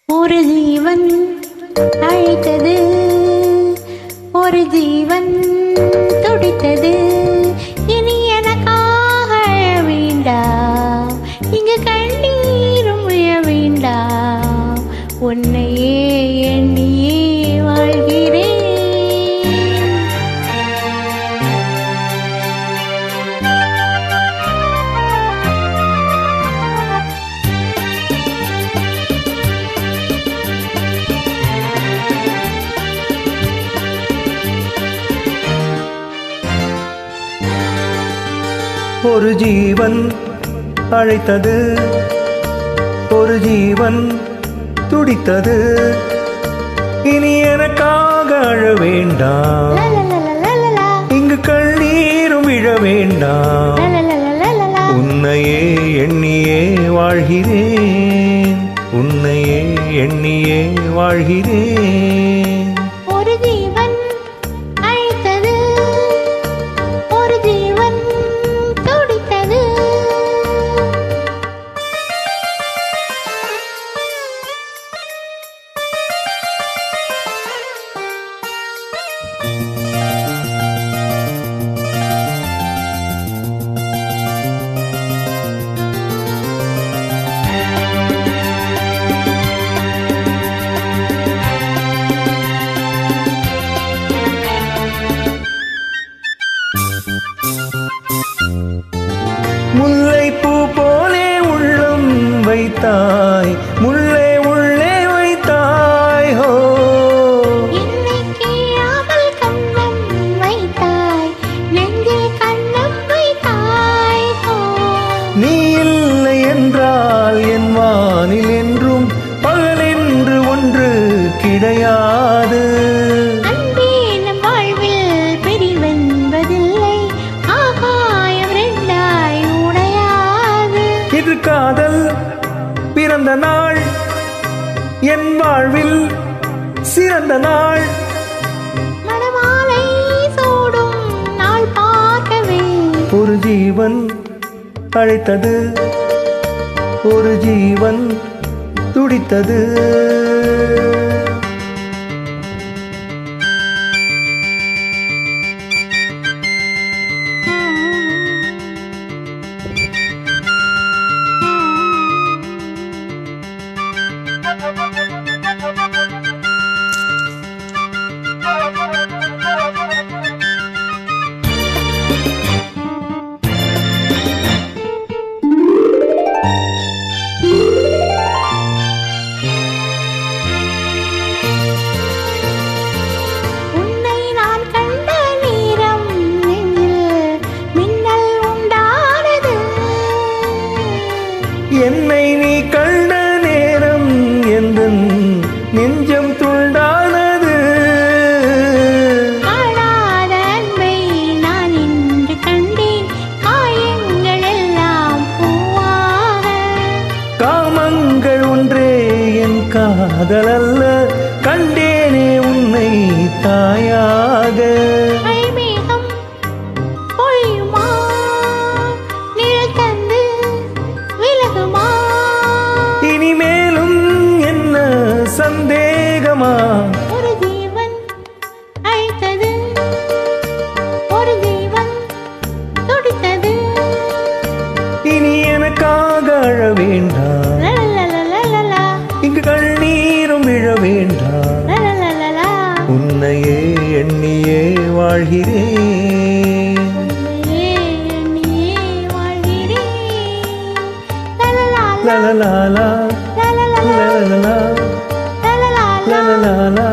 ஒரு ஜீவன் அழைத்தது, ஒரு ஜீவன் துடித்தது. இனி எனக்காக அழ வேண்டாம், இங்கு கண்ணீரும் விழ வேண்டாம். உன்னையே எண்ணியே வாழ்கிறேன். ஒரு ஜீவன் அழைத்தது, ஒரு ஜீவன் துடித்தது. இனி எனக்காக அழ வேண்டாம், இங்கு கண்ணீரும் விழ வேண்டாம். உன்னையே எண்ணியே வாழ்கிறேன், உன்னையே எண்ணியே வாழ்கிறேன். ஒரு ஜீவன் அழைத்தது, ஒரு ஜீவன் துடித்தது. முல்லைப்பூ போலே உள்ளம் வைத்தாய், முல்லை உள்ளே வைத்தாய். ஹோ என்னை கீழாமல் கண்ணம் வைத்தாய், நெஞ்சில் கண்ணம் வைத்தாய். நீ இல்லை என்றால் என் வானில் என்றும் பகலென்று ஒன்று கிடையாது. அன்பே நம் வாழ்வில் பிரிவென்பதில்லை, ஆகாயம் ரெண்டாய் உடையாது. இது காதல் பிறந்த நாள், என் வாழ்வில் சிறந்த நாள். மணமாலை சூடும் நாள் பார்க்கவே. ஒரு ஜீவன் அழைத்தது, ஒரு ஜீவன் துடித்தது. உன்னை நான் கண்ட நேரம் நெஞ்சில் மின்னல் உண்டானது. என்னை நீ கண்ட நேரம் எந்தன் நெஞ்சம் துண்டானது. காணாத அன்பை நான் இன்று கண்டேன், காயங்கள் எல்லாம் பூவாக. காமங்கள் ஒன்றே என் காதல் அல்ல, கண்டேனே உன்னை தாயாக. மழைமேகம் பொழியுமா, நிழல் தந்து விலகுமா. இனிமேலும் என்ன சந்தேகமா? ஒரு ஜீவன் அழைத்தது, ஒரு ஜீவன் துடித்தது. இனி எனக்காக அழ வேண்டாம், லலலலலலலா, இங்கு கண்ணீரும் விழ வேண்டாம். லலலலலா. உன்னையே எண்ணியே வாழ்கிறேன். உன்னையே எண்ணியே வாழ்கிறேன். லலலாலா, லலலாலா லலலலா, லலலலா லலலாலா. லலலாலா